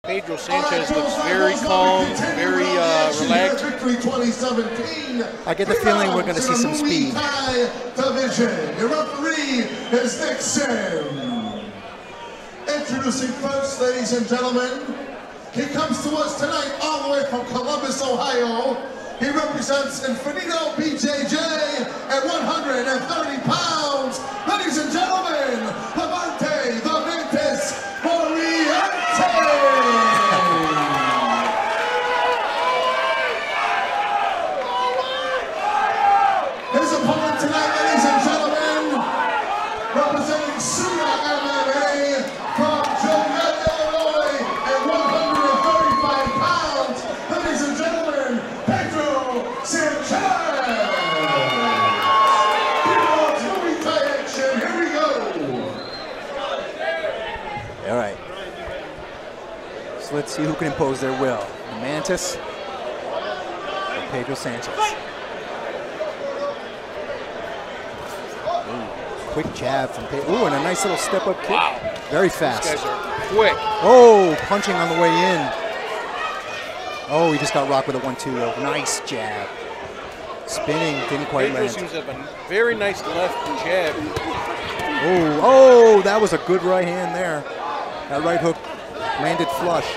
Pedro Sanchez looks very calm, very relaxed. I get the feeling we're going to see some speed. Your referee is Nixon. Introducing first, ladies and gentlemen, he comes to us tonight all the way from Columbus, Ohio. He represents Infinito BJJ at 130 pounds. Ladies and gentlemen, LAVONTAE Muriente. His opponent tonight, ladies and gentlemen, representing Suda MMA from Joliet, Illinois, at 135 pounds. Ladies and gentlemen, Pedro Sanchez. Action. Here we go. All right. So let's see who can impose their will. The Mantis or Pedro Sanchez. Quick jab from Pedro. Ooh, and a nice little step-up kick. Wow. Very fast. These guys are quick. Oh, punching on the way in. Oh, he just got rocked with a 1-2 though. Nice jab. Spinning, didn't quite Pedro land. seems to have a very nice left jab. Oh, that was a good right hand there. That right hook landed flush.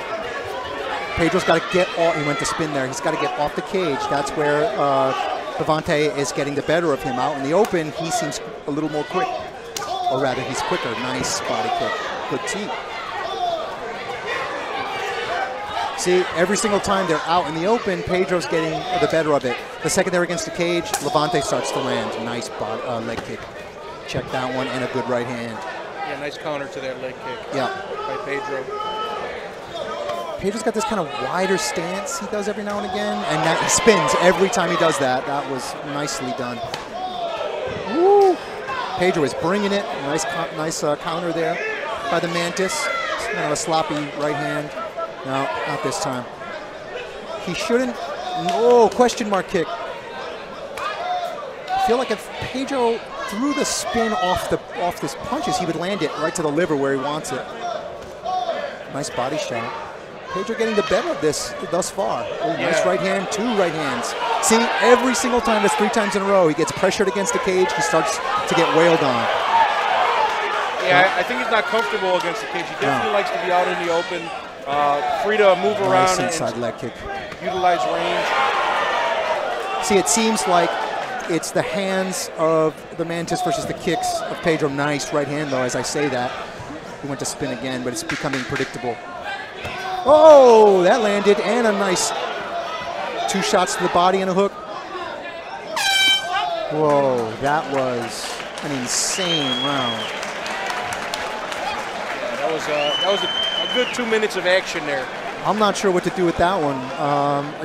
Pedro's got to get off. He went to spin there. He's got to get off the cage. That's where LAVONTAE is getting the better of him. Out in the open, he seems a little more quick. Or rather, he's quicker. Nice body kick. Good teep. See, every single time they're out in the open, Pedro's getting the better of it. The second they're against the cage, LAVONTAE starts to land. Nice leg kick. Check that one, and a good right hand. Yeah, nice counter to that leg kick. Yeah. By Pedro. Pedro's got this kind of wider stance he does every now and again, and that he spins every time he does that. That was nicely done. Woo! Pedro is bringing it. Nice counter there by the Mantis. Kind of a sloppy right hand. No, not this time. He shouldn't. Oh, question mark kick. I feel like if Pedro threw the spin off this punches, he would land it right to the liver where he wants it. Nice body shot. Pedro getting the better of this thus far. Oh, yeah. Nice right hand, 2 right hands. See, every single time, that's 3 times in a row, he gets pressured against the cage, he starts to get wailed on. Yeah, I think he's not comfortable against the cage. He definitely likes to be out in the open, free to move around. Nice inside leg kick. Utilize range. See, it seems like it's the hands of the Mantis versus the kicks of Pedro. Nice right hand, though, as I say that. He went to spin again, but it's becoming predictable. Oh, that landed, and a nice 2 shots to the body and a hook. Whoa, that was an insane round. Yeah, that was a good 2 minutes of action there. I'm not sure what to do with that one.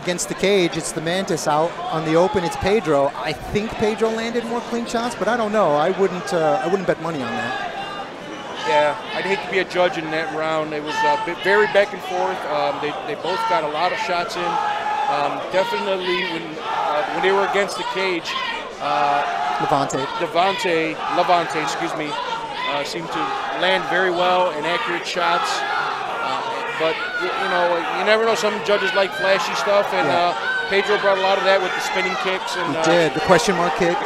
Against the cage, it's the Mantis. Out on the open, it's Pedro. I think Pedro landed more clean shots, but I don't know. I wouldn't bet money on that. Yeah, I'd hate to be a judge in that round. It was very back and forth. They both got a lot of shots in. Definitely when they were against the cage, LAVONTAE, excuse me, seemed to land very well and accurate shots. But you know, you never know. Some judges like flashy stuff, and Pedro brought a lot of that with the spinning kicks and he did the question mark kick.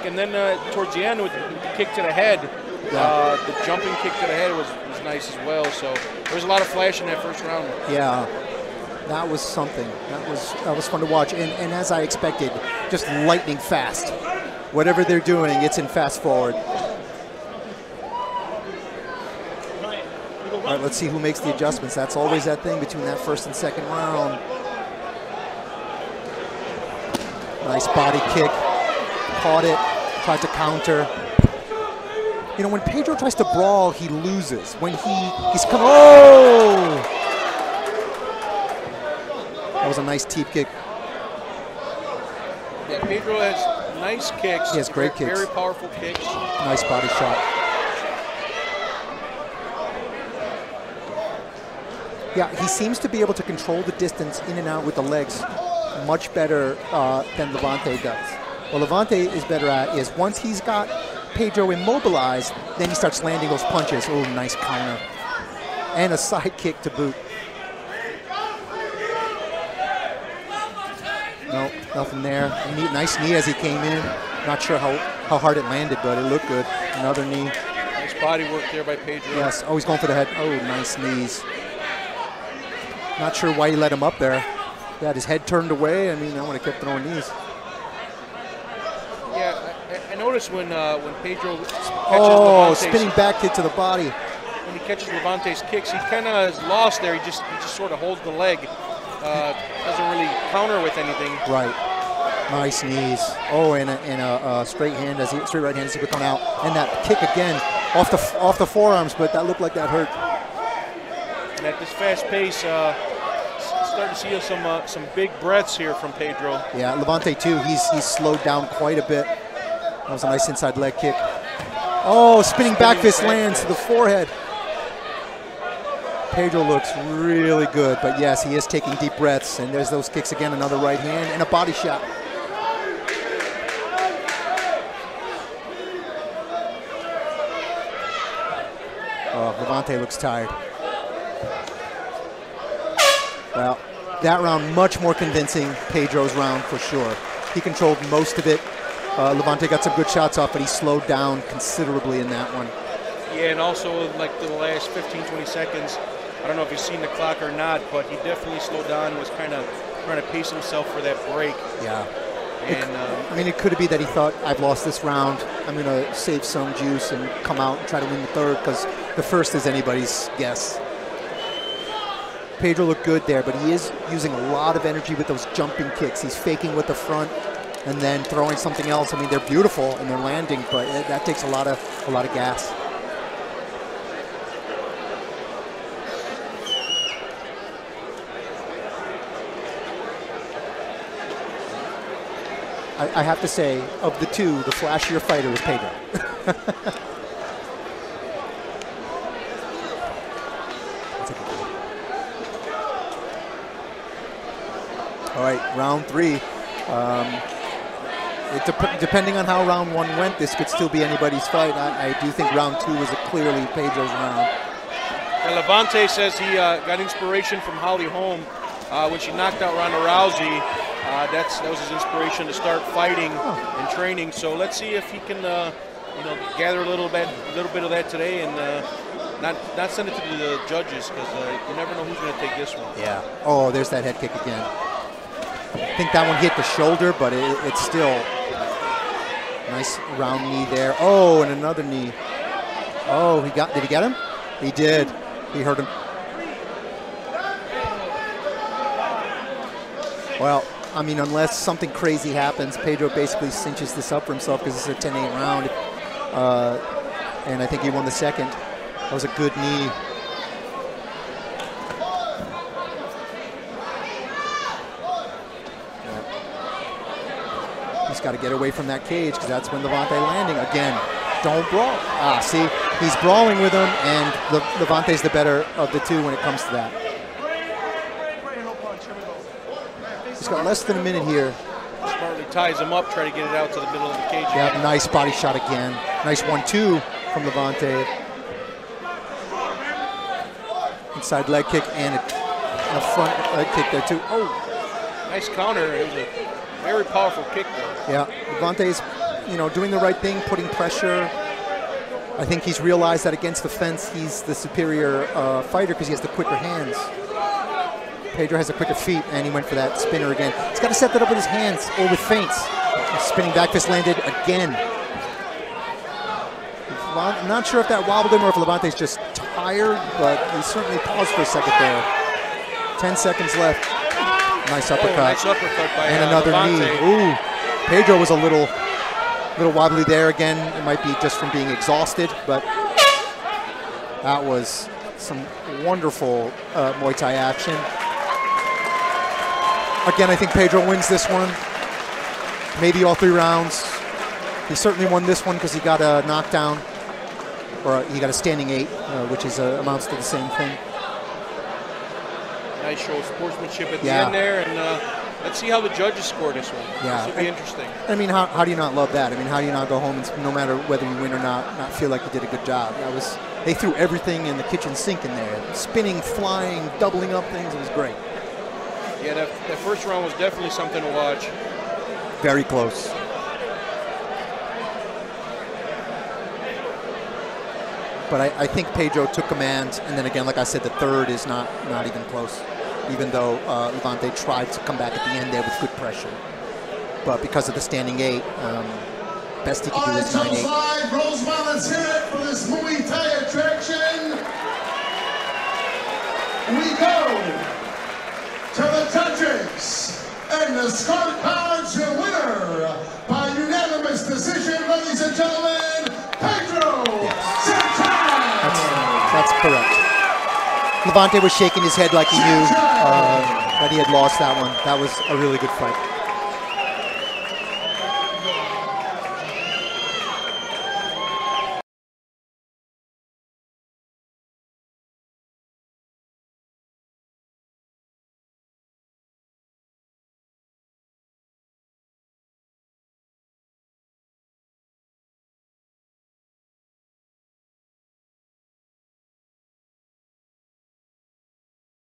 And then towards the end with the kick to the head. The jumping kick to the head was nice as well. So there was a lot of flash in that first round. Yeah, that was something. That was fun to watch. And as I expected, just lightning fast. Whatever they're doing, it's in fast forward. All right, let's see who makes the adjustments. That's always that thing between that first and second round. Nice body kick. Caught it. Tried to counter. You know, when Pedro tries to brawl, he loses. When he's coming, oh! That was a nice teep kick. Yeah, Pedro has nice kicks. He has great kicks. Very powerful kicks. Nice body shot. Yeah, he seems to be able to control the distance in and out with the legs much better than LAVONTAE does. What LAVONTAE is better at is once he's got Pedro immobilized, then he starts landing those punches. Oh, nice counter. And a side kick to boot. Nothing there. Nice knee as he came in. Not sure how hard it landed, but it looked good. Another knee. Nice body work there by Pedro. Yes. Oh, he's going for the head. Oh, nice knees. Not sure why he let him up there. He had his head turned away. I mean, I would have kept throwing knees. Yeah, I noticed when Pedro catches spinning back kick to the body. When he catches Levante's kicks, he kind of is lost there. He just sort of holds the leg. Doesn't really counter with anything. Right. Nice knees. Oh, and a straight hand straight right hand as he would come out, and that kick again off the forearms, but that looked like that hurt. And at this fast pace, starting to see some big breaths here from Pedro. Yeah, Levante too. He's slowed down quite a bit. That was a nice inside leg kick. Oh, spinning back fist lands to the forehead. Pedro looks really good, but yes, he is taking deep breaths. And there's those kicks again, another right hand and a body shot. Oh, Levante looks tired. Well, that round much more convincing, Pedro's round for sure. He controlled most of it. Levante got some good shots off, but he slowed down considerably in that one. Yeah, and also like the last 15, 20 seconds, I don't know if you've seen the clock or not, but he definitely slowed down, was kind of trying to pace himself for that break. Yeah. And I mean, it could be that he thought, I've lost this round, I'm going to save some juice and come out and try to win the third, because the first is anybody's guess. Pedro looked good there, but he is using a lot of energy with those jumping kicks. He's faking with the front and then throwing something else. I mean, they're beautiful and they're landing, but that takes a lot of gas. I have to say, of the two, the flashier fighter is Pedro. All right, round three. Depending on how round one went, this could still be anybody's fight. I do think round two was clearly Pedro's round. And Levante says he got inspiration from Holly Holm when she knocked out Ronda Rousey. That was his inspiration to start fighting and training. So let's see if he can, gather a little bit of that today and not send it to the judges, because you never know who's going to take this one. Yeah. Oh, there's that head kick again. I think that one hit the shoulder, but it's still nice round knee there. Oh, and another knee. Oh, did he get him? He did. He hurt him. Well, I mean, unless something crazy happens, Pedro basically cinches this up for himself because it's a 10-8 round. And I think he won the second. That was a good knee. He's got to get away from that cage, because that's when Levante landing. Again, don't brawl. See, he's brawling with him, and Levante's the better of the two when it comes to that. He's got less than a minute here. Smartly ties him up, try to get it out to the middle of the cage. Yeah, again. Nice body shot again. Nice 1-2 from Levante. Inside leg kick and a front leg kick there too. Oh, nice counter. It was a very powerful kick though. Yeah, Levante's, doing the right thing, putting pressure. I think he's realized that against the fence, he's the superior fighter because he has the quicker hands. Pedro has the quicker feet, and he went for that spinner again. He's got to set that up with his hands or with feints. Spinning back fist landed again. I'm not sure if that wobbled him or if Levante's just tired, but he certainly paused for a second there. 10 seconds left. Nice uppercut. Nice uppercut by and another Levante. knee. Ooh, Pedro was a little wobbly there again. It might be just from being exhausted, but that was some wonderful Muay Thai action. Again, I think Pedro wins this one. Maybe all 3 rounds. He certainly won this one because he got a knockdown, or he got a standing 8, which is amounts to the same thing. Nice show of sportsmanship at the end there, and let's see how the judges score this one. Yeah, this will be interesting. I mean, how do you not love that? I mean, how do you not go home and, no matter whether you win or not feel like you did a good job? They threw everything in the kitchen sink in there, spinning, flying, doubling up things. It was great. Yeah, that first round was definitely something to watch. Very close. But I think Pedro took command, and then again, like I said, the third is not even close, even though Levante tried to come back at the end there with good pressure. But because of the standing 8, best he could do is 9-8. Live, Rosemont, let's hear it for this Muay Thai attraction. We go to the judges, and the scorecards, your winner by unanimous decision, ladies and gentlemen, Pedro Sanchez. That's correct. Levante was shaking his head like he knew that he had lost that one. That was a really good fight.